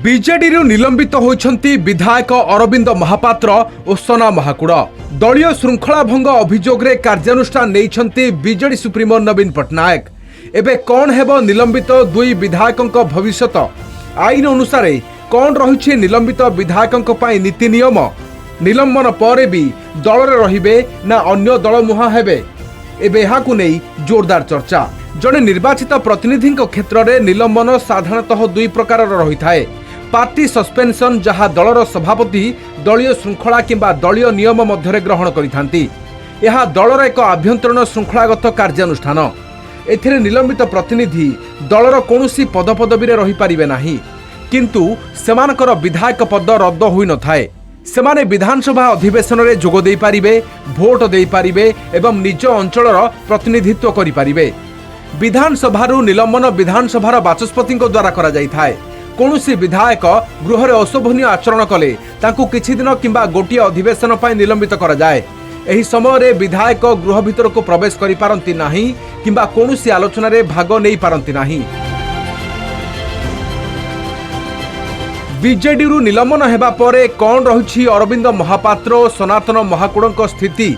BJD निलंबित होइछंती विधायक अरविंद महापात्र और सोना महाकुड़। दलीय श्रृंखला भंग अभियोग रे कार्यानुष्ठान नैछंती बीजेडी सुप्रीमो नवीन पट्टनायक। एबे कौन हेबो निलंबित दुई विधायकंक भविष्यत? आईन अनुसार कौन रहिछि निलंबित विधायकंक पई नीति नियम? निलंबन पर भी दल रे रहिबे ना अन्य दल मुहा हेबे? एबे एहाकु नै जोरदार चर्चा। जड़े निर्वाचित प्रतिनिधि क्षेत्र में निलंबन साधारणतः दुई प्रकार रही थाए। पार्टी सस्पेंशन जहाँ दलर सभापति दलीय श्रृंखला किंबा दलीय नियम मध्य ग्रहण करिथांती। यह दलर एक आभ्यंतरण श्रृंखलागत कार्यानुष्ठान। एथिरे निलंबित प्रतिनिधि दलर कौनसी पदपदवी रही पारिबे नाही, किंतु सेमानकर विधायक पद रद्द होई न थाए। सेमाने विधानसभा अधिवेशन में जोग देई पारिबे, भोट देई पारिबे एवं निज अंचलर प्रतिनिधित्व करि पारिबे। विधानसभारू निलंबन विधानसभार बाचस्पति द्वारा करा जाई थाए। कौनसी विधायक गृह रे अशोभनीय आचरण कले तांकु किछि दिन किंबा गोटिए अधिवेशन पई निलंबित करा जाए। एही समय रे विधायक गृह भीतर को प्रवेश करि पारंती नाही किंबा कौनसी आलोचना रे भाग नै पारंती नाही। बीजेडी रु निलंबन हेबा परे कौन रहिछि अरविंद महापात्र और सनातन महाकुड़क स्थिति?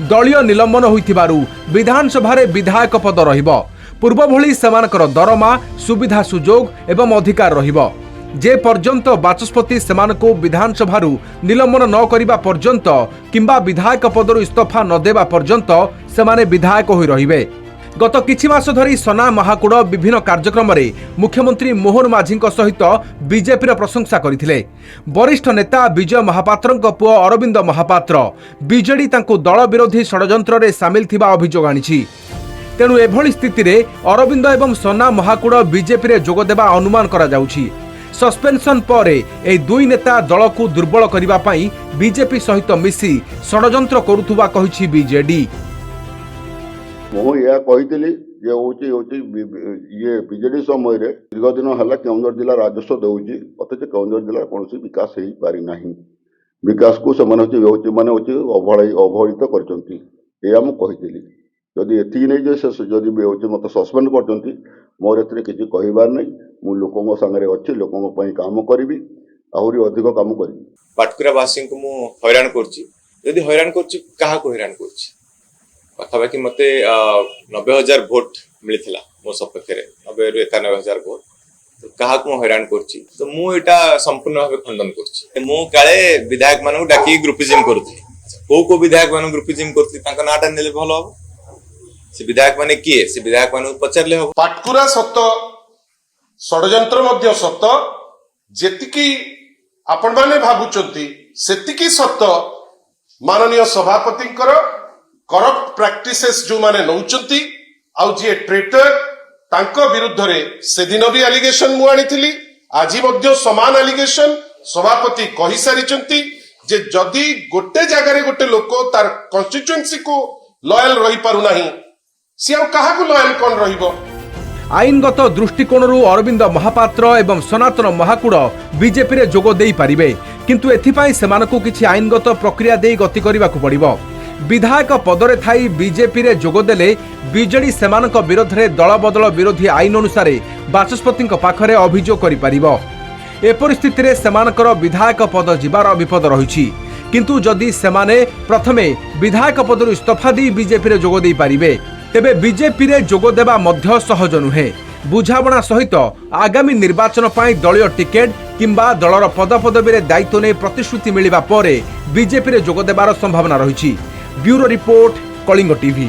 दलीय निलंबन होइथिबारु विधानसभा रे विधायक पद रहिबो। पूर्व भली सेमानकर दरमा सुविधा सुजोग एवं अधिकार रहिबो। जे पर्यंत बाचस्पति सेमानको विधानसभारू निलंबन न करिबा पर्यंत किंबा विधायक पदरु इस्तफा न देबा पर्यंत सेमाने विधायक होई रहिबे। गत किछि मास धरी सोना महाकुड़ विभिन्न कार्यक्रम रे मुख्यमंत्री मोहन माझीଙ୍କ सहित बीजेपी र प्रशंसा करिथिले। वरिष्ठ नेता विजय महापात्रଙ୍କ पुओ अरविंद महापात्र बीजेडी तांको दल विरोधी षडयंत्र रे सामिल थिबा अभियोग आनिछि। तेणु एभली स्थिति रे अरविंद एवं सोना महाकुड़ बीजेपी रे जोग देबा अनुमान करा जाउछि। सस्पेंशन परे ए दुई नेता दल को दुर्बल करिबा पई बीजेपी सहित मिसी षडयंत्र करुथुबा कहिछि बीजेडी। मु या कहितली जे होची ये बीजेडी समय रे दीर्घ दिन हला केउंझर जिला राजस्व देउची, अथच केउंझर जिला कोनोसी विकास हेई पारि नाही। विकास को समान होची माने होची अवहेलित करचंती। एया मु कहितली जदि एथि नै जे जदि होची मते सस्पेंड करचंती, मोर एथरे किछि कहिबार नै। मु लोकंग संगे अछि, लोकंग पई काम करबी, आहुरी अधिक काम करबी। पाटकुरा वासी को मु हैरान करछि। यदि हैरान करछि काहा को हैरान करछि? पाखापाखि मते 90,000 भोट मिलथिला मो सपक्षे रे, 90 रु 91,000 भोट। तो काहा को हैरान करछि तो मु एटा संपूर्ण भाबे खंडन करछि। मु काळे विधायक मानू डाकी ग्रुपिज्म करथि। को विधायक मानू ग्रुपिज्म करथि तांका नाटा नेले भलो हो। से विधायक माने किए? से विधायक मानू पचारले हो। पाटकुरा सत्त षडयंत्र मध्य सत्त, जेतिकी आपण माने भाबुचंती सेतिकी सत्त माननीय सभापतिंकर करप्ट प्रैक्टिसेस जो माने नौचंती आउ जे ट्रेटर तांको विरुद्ध रे से दिन भी एलिगेशन मु आनिथिली। आज मध्य समान एलिगेशन सभापति कहि सारिचंती जे जदी गोटे जगह रे गोटे लोक तार कॉन्स्टिट्यूएंसी को लॉयल रही पारु नाही, सी आउ काहा को लॉयल कोन रहिबो? आईनगत दृष्टिकोण अरविंद महापात्र एवं सनातन महाकुड़ बीजेपी रे जोग देई पारिबे, किंतु एथिपाई सेमानकु किछि आईनगत प्रक्रिया देई गति करिबाकु पड़िबो। विधायक पदरे थाई बीजेपी रे जोग देले बीजेडी सेमानक विरोध रे दल बदल विरोधी आईन अनुसार बाचस्पति पाखरे अभियोग करि पारिबो। ए परिस्थिति रे सेमानकर विधायक पद जिबार विपद रहिछि, किंतु जदि सेमाने प्रथमे विधायक पदरु इस्तफा दी बीजेपी रे जोग देई पारिबे, तेबे बीजेपी रे जोग देबा मध्य सहज नुहे। बुझाबणा सहित आगामी निर्वाचन पाई दलीय टिकेट किंबा दलर पदपदवी रे दायित्व ने प्रतिश्रुति मिलिबा परे बीजेपी रे जोग देबार संभावना रहिछि। Bureau report, Kalinga TV.